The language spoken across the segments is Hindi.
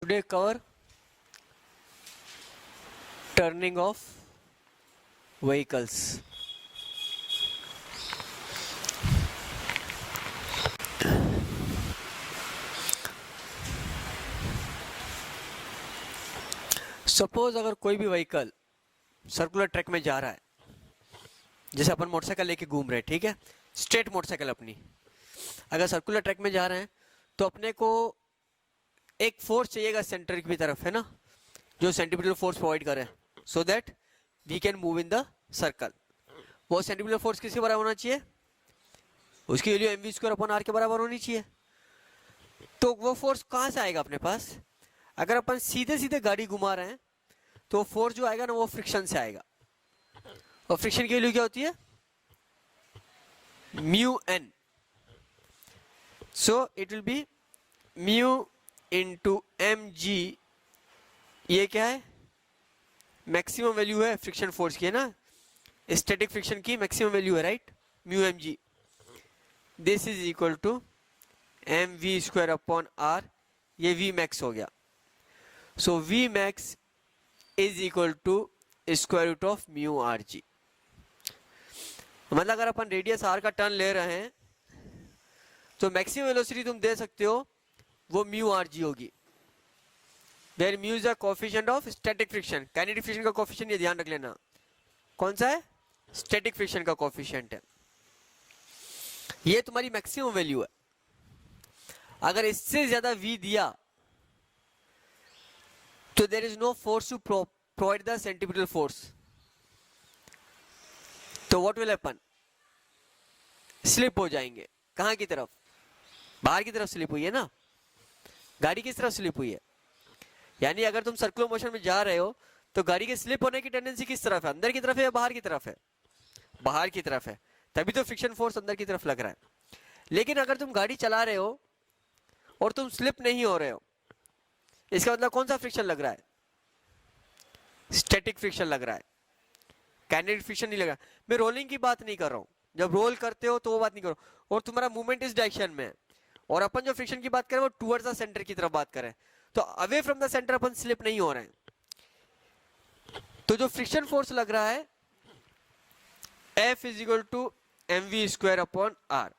today cover turning of vehicles. Suppose अगर कोई भी व्हीकल सर्कुलर ट्रैक में जा रहा है, जैसे अपन मोटरसाइकिल लेके घूम रहे हैं, ठीक है, स्ट्रेट मोटरसाइकिल अपनी, अगर सर्कुलर ट्रैक में जा रहे हैं तो अपने को एक फोर्स चाहिएगा सेंटर की तरफ, है ना, जो सेंटीमीटर फोर्स प्रोवाइड करे so that we can move in the circle. वो सेंटीमीटर फोर्स किसके बराबर होना चाहिए? उसकी वैल्यू mv² अपॉन r के बराबर होनी चाहिए। तो वो फोर्स कहाँ से आएगा अपने पास? अगर अपन सीधे सीधे गाड़ी घुमा रहे हैं तो फोर्स जो आएगा ना वो फ्रिक्शन से आएगा, और फ्रिक्शन की वैल्यू क्या होती है? Mu N. So it will be mu into M G. ये क्या है? मैक्सिमम वैल्यू है फ्रिक्शन फोर्स की, है ना, स्टैटिक फ्रिक्शन की मैक्सिमम वैल्यू है, right, mu M G. This is equal to mv² upon r, ये v मैक्स हो गया। So v max is equal to square root of mu R G. मतलब अगर अपन रेडियस r का टर्न ले रहे हैं तो मैक्सिमम वेलोसिटी तुम दे सकते हो वो म्यू आर जी होगी, where mu is the coefficient of static friction. Kinetic friction का कोएफिशिएंट ये ध्यान रख लेना, कौन सा है? स्टैटिक फ्रिक्शन का कोएफिशिएंट है। ये तुम्हारी मैक्सिमम वैल्यू है। अगर इससे ज्यादा v दिया तो there is no force to provide the centimetre force. तो व्हाट विल हैपन? स्लिप हो जाएंगे। कहां की तरफ? बाहर की तरफ स्लिप हुई है ना, गाड़ी किस तरफ स्लिप हुई है? यानी अगर तुम सर्कुलर मोशन में जा रहे हो तो गाड़ी के स्लिप होने की टेंडेंसी किस तरफ है? अंदर की तरफ है या बाहर की तरफ है? बाहर की तरफ है, तभी तो फ्रिक्शन फोर्स अंदर की तरफ लग रहा है। लेकिन अगर तुम गाड़ी चला रहे हो और तुम स्लिप नहीं हो रहे हो, इसका मतलब कौन सा फ्रिक्शन लग रहा है? स्टैटिक फ्रिक्शन लग रहा है, काइनेटिक फ्रिक्शन नहीं लग रहा। मैं रोलिंग की बात नहीं कर रहा हूं, जब रोल करते हो तो वो बात नहीं करो, और तुम्हारा मूवमेंट इस डायरेक्शन में है, और अपन जो फ्रिक्शन की बात करें वो टुवर्ड्स द सेंटर की तरफ बात करें, तो away from the centre upon slip नहीं हो रहे हैं। तो जो फ्रिक्शन फोर्स लग रहा है F is equal to mv² upon r।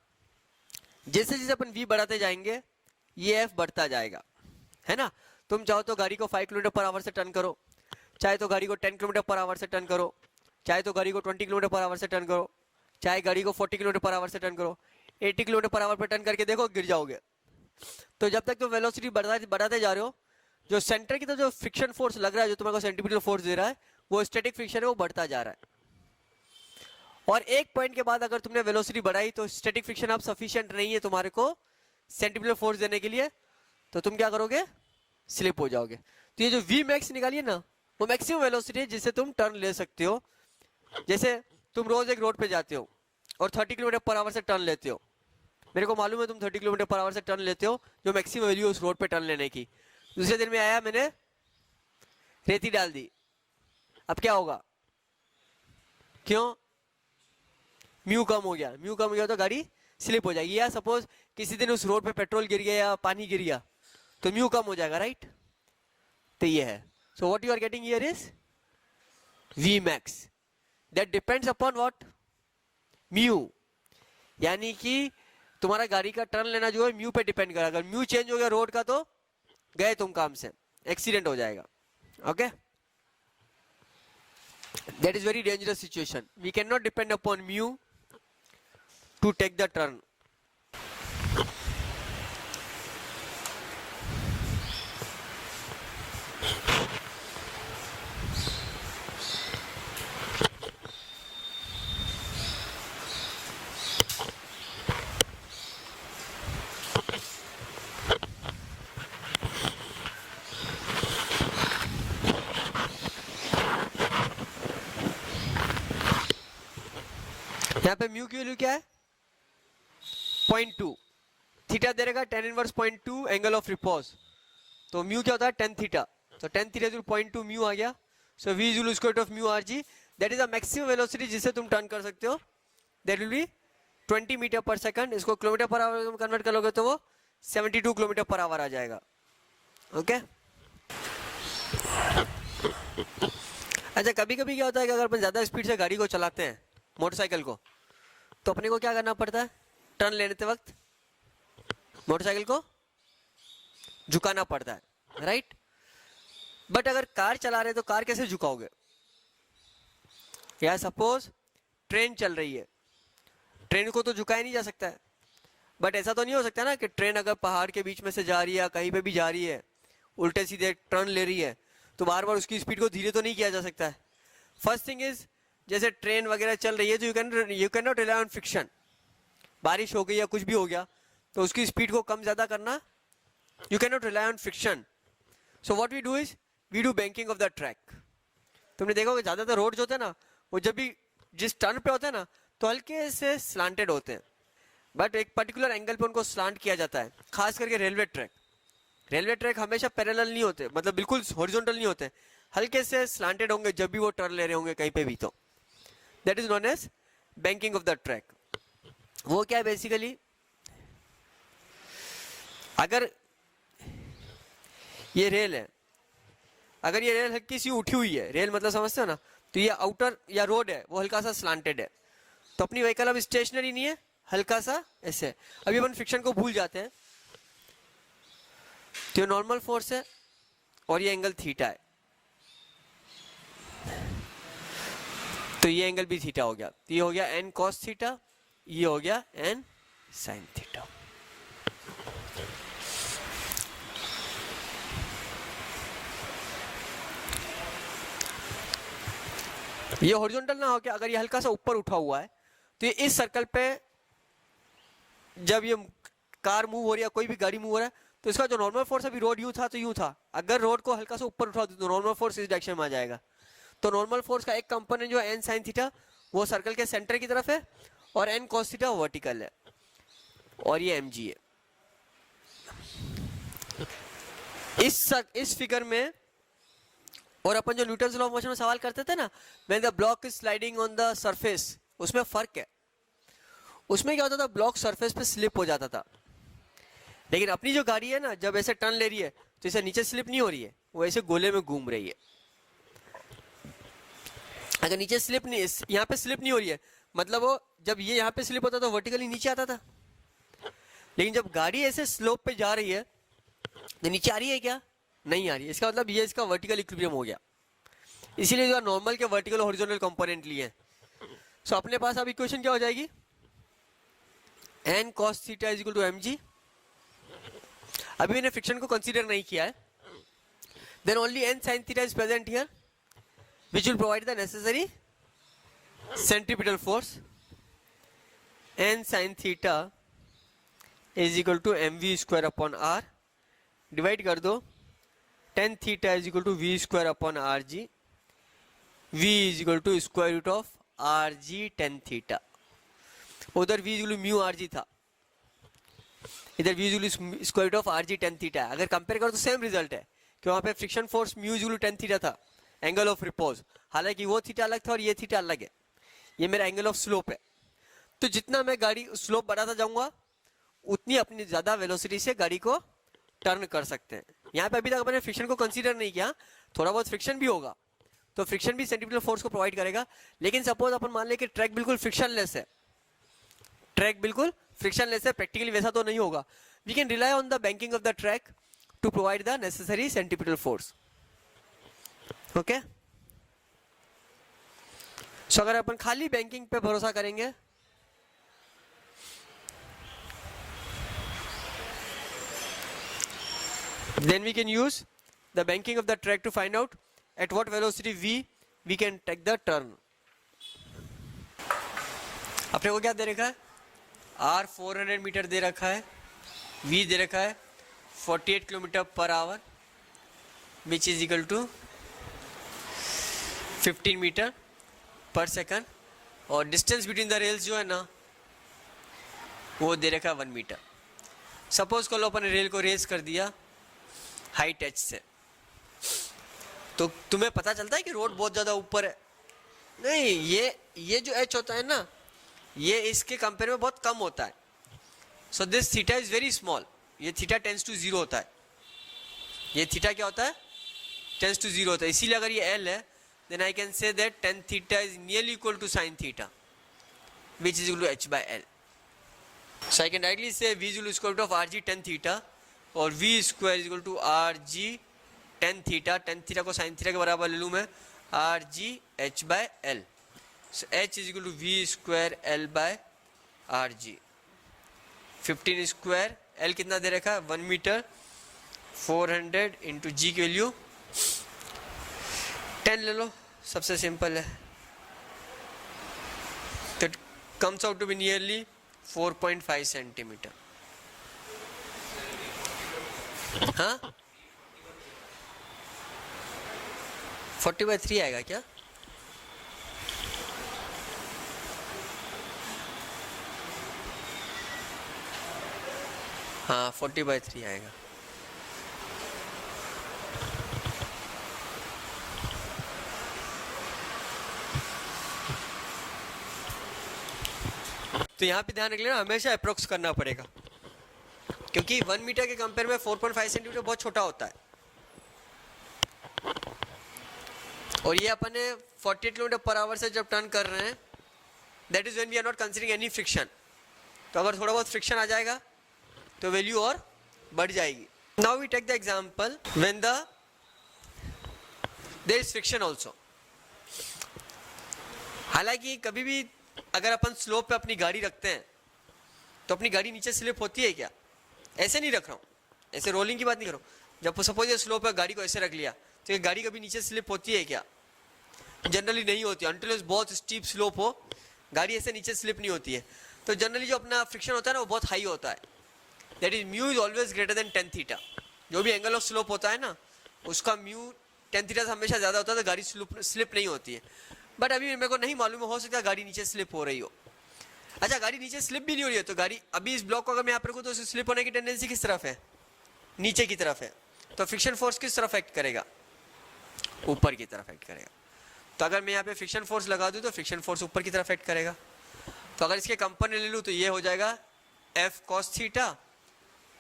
जैसे जैसे अपन v बढ़ाते जाएंगे ये F बढ़ता जाएगा, है ना। तुम चाहो तो गाड़ी को 5 किलोमीटर पर आवर से टर्न करो, चाहे तो गाड़ी को 10 किलोमीटर पर आवर से टर्न करो, चाहे तो गाड़ी को 20 किलोमीटर पर आवर से टर्न करो, चाहे गाड़ी को 40 किलोमीटर पर आवर से टर्न करो। 80 किलोमीटर पर आवर पर टर्न करके देखो, गिर जाओगे। तो जब तक तुम वेलोसिटी बढ़ाते जा रहे हो, जो सेंटर की तरफ जो फ्रिक्शन फोर्स लग रहा है, जो तुम्हारे को सेंटीमीटर फोर्स दे रहा है, वो स्टैटिक फ्रिक्शन है, वो बढ़ता जा रहा है। और एक पॉइंट के बाद अगर तुमने वेलोसिटी बढ़ाई तो स्टैटिक फ्रिक्शन अब सफिशिएंट नहीं है तुम्हारे को सेंटीमीटर फोर्स देने के लिए, तो तुम क्या करोगे? स्लिप हो जाओगे। तो ये जो v मैक्स निकालिए ना, वो मैक्सिमम वेलोसिटी है जिससे तुम टर्न ले सकते हो। जैसे तुम रोज एक रोड पे जाते हो और 30 किलोमीटर पर आवर से टर्न लेते हो, मेरे को मालूम है तुम 30 किलोमीटर पर आवर से टर्न लेते हो, जो मैक्सिमम वैल्यू उस रोड पे टर्न लेने की। दूसरे दिन में आया, मैंने रेती डाल दी, अब क्या होगा? क्यों? म्यू कम हो गया। म्यू कम हो गया तो गाड़ी स्लिप हो जाएगी। या सपोज किसी दिन उस रोड पे पेट्रोल गिर गया या पानी गिर गया तो म्यू कम हो जाएगा, राइट। तो ये है। So what you are getting here is v max that depends upon what? Mu. यानी कि तुम्हारा गाड़ी का टर्न लेना जो है म्यू पे डिपेंड करेगा। अगर म्यू चेंज हो गया रोड का तो गए तुम काम से, एक्सीडेंट हो जाएगा। Okay, that is very dangerous situation. We can not depend upon mu to take the turn. यहाँ पे म्यू की वैल्यू क्या है? 0.2। थीटा दे रहेगा tan inverse 0.2 angle of repose, तो म्यू क्या होता है? tan theta. तो tan थीटा 0.2 म्यू आ गया। So v is square root of mu R G, that is the maximum velocity जिससे तुम टर्न कर सकते हो। That will be 20 metre per second. इसको किलोमीटर पर आवर में कन्वर्ट करोगे तो वो 72 किलोमीटर पर आवर आ जाएगा। ओके अच्छा, कभी कभी क्या होता है कि अगर अपन ज़्यादा स्पीड से गाड़ी को चलाते हैं, मोटरसाइकिल को, तो अपने को क्या करना पड़ता है, टर्न लेते वक्त मोटरसाइकिल को झुकाना पड़ता है, राइट। बट अगर कार चला रहे तो कार कैसे झुकाओगे? या सपोज ट्रेन चल रही है, ट्रेन को तो झुकाया नहीं जा सकता है, बट ऐसा तो नहीं हो सकता ना कि ट्रेन अगर पहाड़ के बीच में से जा रही है, कहीं पे भी जा रही है, उल्टे सीधे टर्न ले रही है, तो बार बार उसकी स्पीड को धीरे तो नहीं किया जा सकता है। फर्स्ट थिंग इज, जैसे ट्रेन वगैरह चल रही है तो you can not rely on friction. बारिश हो गई या कुछ भी हो गया तो उसकी स्पीड को कम ज़्यादा करना, you can not rely on friction. So what we do is we do banking of the track. तुमने देखा होगा ज़्यादातर रोड जो होते हैं ना, वो जब भी जिस टर्न पे होते हैं ना तो हल्के से स्लांटेड होते हैं, बट एक पर्टिकुलर एंगल पे उनको स्लांट किया जाता है। खास करके रेलवे ट्रैक हमेशा पैरेलल नहीं होते, मतलब बिल्कुल हॉरिजॉन्टल नहीं होते, हल्के से स्लांटेड होंगे जब भी वो टर्न ले रहे होंगे कहीं पे भी। तो that is known as banking of the track. वो क्या है बेसिकली, अगर ये रेल है, अगर ये रेल हल्की सी उठी हुई है, रेल मतलब समझते हो ना, तो ये आउटर या रोड है वो हल्का सा स्लांटेड है, तो अपनी व्हीकल अब स्टेशनरी नहीं है, हल्का सा ऐसे। अभी अपन फ्रिक्शन को भूल जाते हैं, तो ये नॉर्मल फोर्स है और ये एंगल थीटा है, तो ये एंगल भी थीटा हो गया, तो ये हो गया एन कॉस थीटा, ये हो गया एन साइन थीटा। ये हॉरिजॉन्टल ना हो के अगर ये हल्का सा ऊपर उठा हुआ है तो ये इस सर्कल पे जब ये कार मूव हो रही है, कोई भी गाड़ी मूव हो रहा है, तो इसका जो नॉर्मल फोर्स अभी रोड यूं था तो यूं था, अगर रोड को हल्का सा ऊपर उठा तो नॉर्मल फोर्स इस डायरेक्शन में आ जाएगा। तो नॉर्मल फोर्स का एक कंपोनेंट जो है एन साइन थीटा, वो सर्कल के सेंटर की तरफ है, और एन कॉस थीटा वर्टिकल है, और ये एम जी है। इस फिगर में, और अपन जो न्यूटन्स लॉ ऑफ मोशन में सवाल करते थे ना, when the block is sliding on the surface, उसमें फर्क है। उसमें क्या होता था, ब्लॉक सरफेस पे स्लिप हो जाता था, लेकिन अपनी जो गाड़ी है ना, जब ऐसे टर्न ले रही है तो इसे नीचे स्लिप नहीं हो रही है, वो ऐसे गोले में घूम रही है। अगर नीचे स्लिप नहीं, यहाँ पे स्लिप नहीं हो रही है, मतलब वो जब ये यहाँ पे स्लिप होता था तो वर्टिकली नीचे आता था, लेकिन जब गाड़ी ऐसे स्लोप पे जा रही है तो नीचे आ रही है क्या, नहीं आ रही है। इसका मतलब ये इसका वर्टिकल इक्विलिब्रियम हो गया, इसीलिए जो नॉर्मल के वर्टिकल हॉरिजॉन्टल कंपोनेंट लिए। सो अपने पास अब इक्वेशन क्या हो जाएगी, N cos theta is equal to M G. अभी मैंने फ्रिक्शन को कंसीडर नहीं किया है, then only N sine theta is present here which will provide the necessary centripetal force. N sin theta is equal to mv square upon r, divide कर दो, tan theta is equal to v square upon rg, v is equal to square root of rg tan theta। उधर v is equal to mu rg था, इधर v is equal to square root of rg tan theta है। अगर कंपेयर करो तो सेम रिजल्ट है, कि वहां पे friction force mu is equal to tan theta था, एंगल ऑफ रिपोज, हालांकि वो थीटा अलग था और ये थीटा अलग है, ये मेरा एंगल ऑफ स्लोप है। तो जितना मैं गाड़ी स्लोप बढ़ाता जाऊंगा उतनी अपनी ज्यादा वेलोसिटी से गाड़ी को टर्न कर सकते हैं। यहाँ पे अभी तक मैंने फ्रिक्शन को कंसीडर नहीं किया, थोड़ा बहुत फ्रिक्शन भी होगा तो फ्रिक्शन भी सेंट्रीपिटल फोर्स को प्रोवाइड करेगा, लेकिन सपोज अपन मान ले कि ट्रैक बिल्कुल फ्रिक्शनलेस है, ट्रैक बिल्कुल फ्रिक्शनलेस है, प्रैक्टिकली वैसा तो नहीं होगा, we can rely on the banking of the track to provide the necessary centripetal force. Okay, so अगर अपन खाली बैंकिंग पे भरोसा करेंगे then we can use the banking of the track to find out at what velocity we can take the turn। अपने को क्या दे रखा है, r 400 मीटर दे रखा है, v दे रखा है 48 kilometre per hour, which is equal to 15 metre per second, और डिस्टेंस बिटवीन द रेल्स जो है ना वो दे रखा है 1 मीटर। सपोज कल अपन रेल को रेस कर दिया हाइट एच से, तो तुम्हें पता चलता है कि रोड बहुत ज़्यादा ऊपर है, नहीं, ये जो एच होता है ना, ये इसके कंपेयर में बहुत कम होता है। So this theta is very small, ये थीटा टेंस टू 0 होता है, ये थीटा क्या होता है, टेंस टू जीरो होता है, इसीलिए अगर ये एल है then I can say that tan theta is nearly equal to sine theta which is equal to H by L. So I can directly say v is equal to of R G tan theta और v square is equal to R G tan theta को साइन थीटा के बराबर ले लूँ मैं R G H by L. So H is equal to V square L bye R G. 15 square L कितना दे रखा है 1 मीटर 400 इंटू जी की वैल्यू 10 ले लो, सबसे सिंपल है. तो comes out to be nearly 4.5 centimetre. हाँ 40/3 आएगा क्या? हाँ 40/3 आएगा. तो यहाँ पे ध्यान रख लेना, हमेशा अप्रोक्स करना पड़ेगा क्योंकि 1 मीटर के कंपेयर में 4.5 सेंटीमीटर बहुत छोटा होता है. और ये अपन ने 48 किलोमीटर पर आवर से जब टर्न कर रहे हैं that is when we are not considering any friction. तो अगर थोड़ा बहुत फ्रिक्शन आ जाएगा तो वैल्यू और बढ़ जाएगी. Now we take the example when there is friction also. हालांकि कभी भी अगर अपन स्लोप पे अपनी गाड़ी रखते हैं तो अपनी गाड़ी नीचे स्लिप होती है क्या? ऐसे नहीं रख रहा हूँ, ऐसे रोलिंग की बात नहीं कर रहा हूँ. जब सपोज ये स्लोप है, गाड़ी को ऐसे रख लिया तो ये गाड़ी कभी नीचे स्लिप होती है क्या? जनरली नहीं होती. अनटिल बहुत स्टीप स्लोप हो गाड़ी ऐसे नीचे स्लिप नहीं होती है. तो जनरली जो अपना फ्रिक्शन होता है ना वो बहुत हाई होता है. That is mu is always greater than tan theta. जो भी एंगल ऑफ स्लोप होता है ना उसका म्यू 10 थीटा से हमेशा ज़्यादा होता है तो गाड़ी स्लिप नहीं होती है. बट अभी मेरे को नहीं मालूम, हो सकता है गाड़ी नीचे स्लिप हो रही हो. अच्छा गाड़ी नीचे स्लिप भी नहीं हो रही है तो गाड़ी अभी इस ब्लॉक को अगर मैं यहाँ पर रखूँ तो स्लिप होने की टेंडेंसी किस तरफ है? नीचे की तरफ है. तो फ्रिक्शन फोर्स किस तरफ एक्ट करेगा? ऊपर की तरफ एक्ट करेगा. तो अगर मैं यहाँ पे फ्रिक्शन फोर्स लगा दूँ तो फ्रिक्शन फोर्स ऊपर की तरफ एक्ट करेगा. तो अगर इसके कंपोनेंट ले लूँ तो ये हो जाएगा एफ कॉस थीटा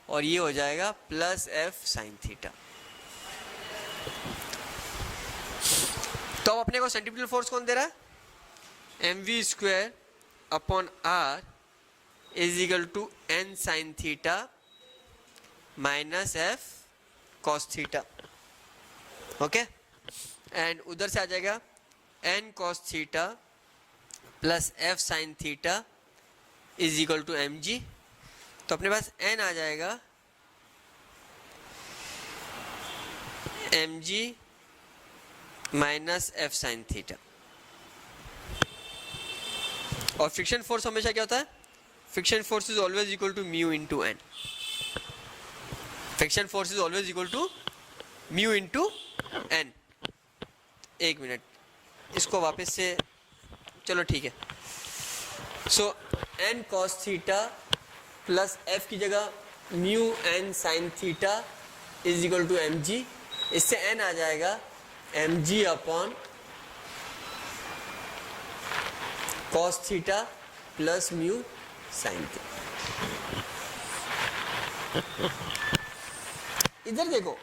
और ये हो जाएगा प्लस एफ साइन थीटा. तो अब अपने को सेंट्रीफ्यूगल फोर्स कौन दे रहा है? M V square upon R is equal to N sine theta minus F cos theta. Okay, and उधर से आ जाएगा N cos theta plus F sine theta is equal to M G. तो अपने पास एन आ जाएगा M G minus F sine theta. और फ्रिक्शन फोर्स हमेशा क्या होता है? Friction force is always equal to mu into N. Friction force is always equal to mu into N. एक मिनट, इसको वापस से, चलो ठीक है. So N cos theta plus F की जगह mu N sine theta is equal to M G. इससे एन आ जाएगा M G upon cos theta plus mu sine theta. इधर देखो,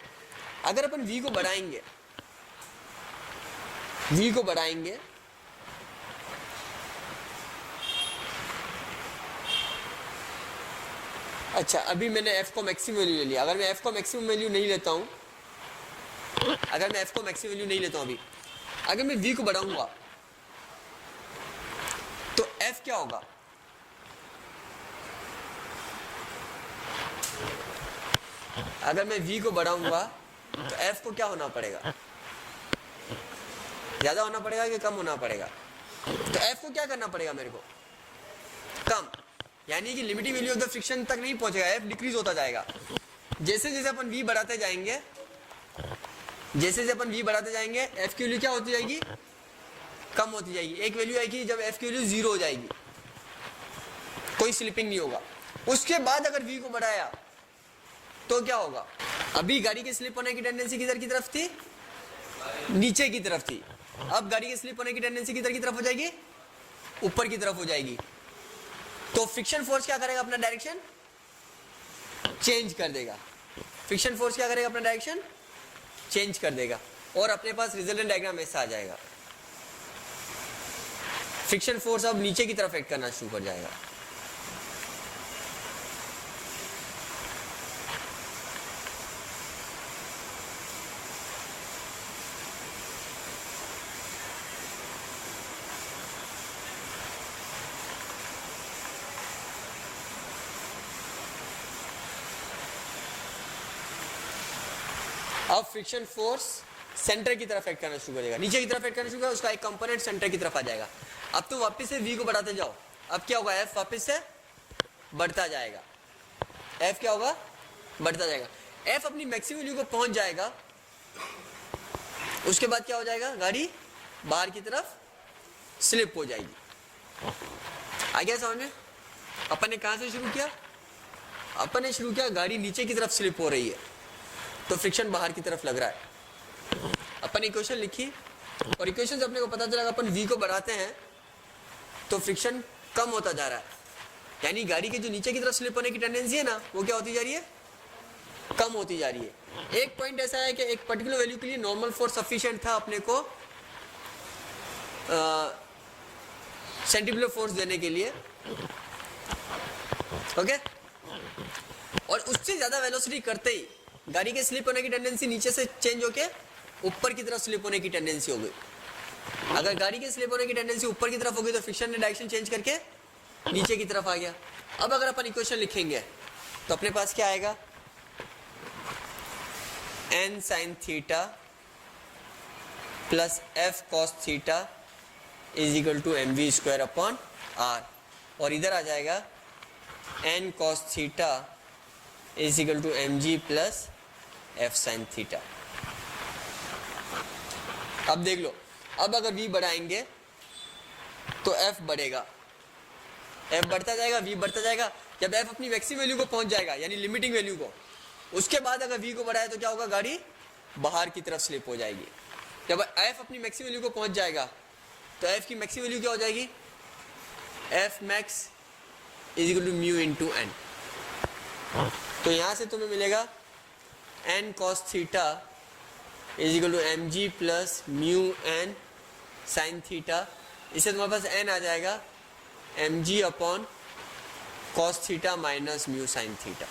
अगर अपन v को बढ़ाएंगे, v को बढ़ाएंगे अच्छा अभी मैंने f को मैक्सिमम वैल्यू ले लिया. अगर मैं f को मैक्सिमम वैल्यू नहीं लेता हूं, अगर मैं f को मैक्सिमम वैल्यू नहीं लेता हूं अभी, अगर मैं v को बढ़ाऊंगा तो f क्या होगा? अगर मैं v को बढ़ाऊंगा तो f को क्या होना पड़ेगा? ज्यादा होना पड़ेगा कि कम होना पड़ेगा? तो f को क्या करना पड़ेगा मेरे को? कम. यानी कि limiting value of the friction तक नहीं पहुंचेगा, f डिक्रीज होता जाएगा. जैसे जैसे अपन v बढ़ाते जाएंगे, जैसे जैसे अपन v बढ़ाते जाएंगे f की वैल्यू क्या होती जाएगी? कम होती जाएगी. एक वैल्यू आएगी जब f की वैल्यू 0 हो जाएगी, कोई स्लिपिंग नहीं होगा. उसके बाद अगर v को बढ़ाया तो क्या होगा? अभी गाड़ी के स्लिप होने की टेंडेंसी किधर की तरफ थी? नीचे की तरफ थी. अब गाड़ी के स्लिप होने की टेंडेंसी किधर की तरफ हो जाएगी? ऊपर की तरफ हो जाएगी. तो फ्रिक्शन फोर्स क्या करेगा? अपना डायरेक्शन चेंज कर देगा. फ्रिक्शन फोर्स क्या करेगा? अपना डायरेक्शन चेंज कर देगा. और अपने पास रिजल्टेंट डायग्राम ऐसा आ जाएगा। फ्रिक्शन फोर्स अब नीचे की तरफ एक्ट करना शुरू कर जाएगा। अब फ्रिक्शन फोर्स सेंटर की तरफ एक्ट करना शुरू करेगा, नीचे की तरफ एक्ट करना शुरू करेगा, उसका एक कंपोनेंट सेंटर की तरफ आ जाएगा। अब तो वापस से v को बढ़ाते जाओ, अब क्या होगा, f वापस से बढ़ता जाएगा, f क्या होगा, बढ़ता जाएगा। f अपनी मैक्सिमम वैल्यू को पहुंच जाएगा, उसके बाद क्या हो जाएगा, गाड़ी बाहर की तरफ स्लिप हो जाएगी। आ गया समझ में? अपन ने कहां से शुरू किया, अपन ने शुरू किया गाड़ी नीचे की तरफ स्लिप हो रही है तो फ्रिक्शन बाहर की तरफ लग रहा है। अपन इक्वेशन लिखी और इक्वेशन से अपने को पता चला अपन v को बढ़ाते हैं तो फ्रिक्शन कम होता जा रहा है, यानी गाड़ी के जो नीचे की तरफ स्लिप होने की टेंडेंसी है ना, वो क्या होती जा रही है, कम होती जा रही है। एक पॉइंट ऐसा है कि एक पर्टिकुलर वैल्यू के लिए नॉर्मल फोर्स सफिशिएंट था अपने को सेंट्रीफ्यूगल फोर्स देने के लिए, ओके। और उससे ज्यादा वेलोसिटी करते ही गाड़ी के स्लिप होने की टेंडेंसी नीचे से चेंज होके ऊपर की तरफ स्लिप होने की टेंडेंसी हो गई। अगर गाड़ी के स्लिप होने की टेंडेंसी ऊपर की तरफ हो गई तो फ्रिक्शन ने डायरेक्शन चेंज करके नीचे की तरफ आ गया। अब अगर अपन इक्वेशन लिखेंगे तो अपने पास क्या आएगा, n sin theta plus f cos theta is equal to mv square upon r, और इधर आ जाएगा n cos theta is equal to mg plus f sin theta. अब देख लो, अब अगर v बढ़ाएंगे तो f बढ़ेगा, f बढ़ता जाएगा, v बढ़ता जाएगा। जब f अपनी मैक्सिमम वैल्यू को पहुंच जाएगा यानी लिमिटिंग वैल्यू को, उसके बाद अगर v को बढ़ाए तो क्या होगा, गाड़ी बाहर की तरफ स्लिप हो जाएगी। जब f अपनी मैक्सिमम वैल्यू को पहुंच जाएगा तो f की मैक्सिमम वैल्यू क्या हो जाएगी, f max is equal to mu into n। तो यहां से तुम्हें मिलेगा n cos theta is equal to mg plus mu n sine theta. इससे तुम्हारे पास n आ जाएगा mg upon cos theta minus mu sine theta.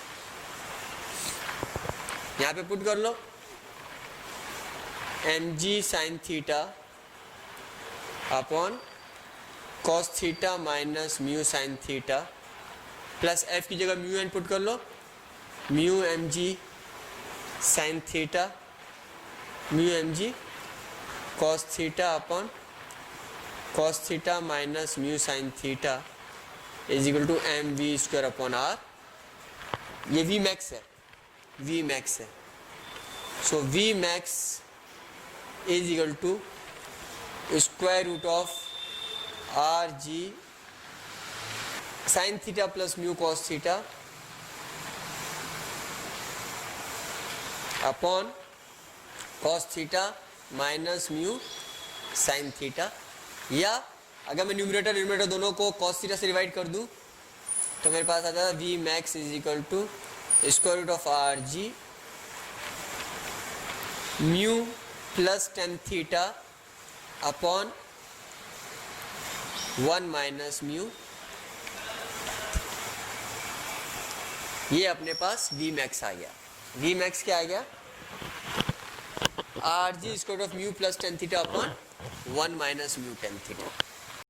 यहाँ पे पुट कर लो, mg sine theta upon cos theta minus mu sine theta plus f की जगह म्यू n पुट कर लो, mu mg sine theta mu mg cos theta upon cos theta minus mu sine theta is equal to M V square upon R. ये v मैक्स है, v मैक्स है, so v max is equal to square root of R G sine theta plus mu cos theta upon cos theta minus mu sine theta. या अगर मैं न्यूमरेटर डिनोमिनेटर दोनों को कॉस थीटा से डिवाइड कर दूं तो मेरे पास आ जाता है V max is equal to square root of R G mu plus tan theta upon 1 minus mu. ये अपने पास वी मैक्स आ गया। वी मैक्स क्या आ गया, R G square of mu plus tan theta upon 1 minus mu tan theta.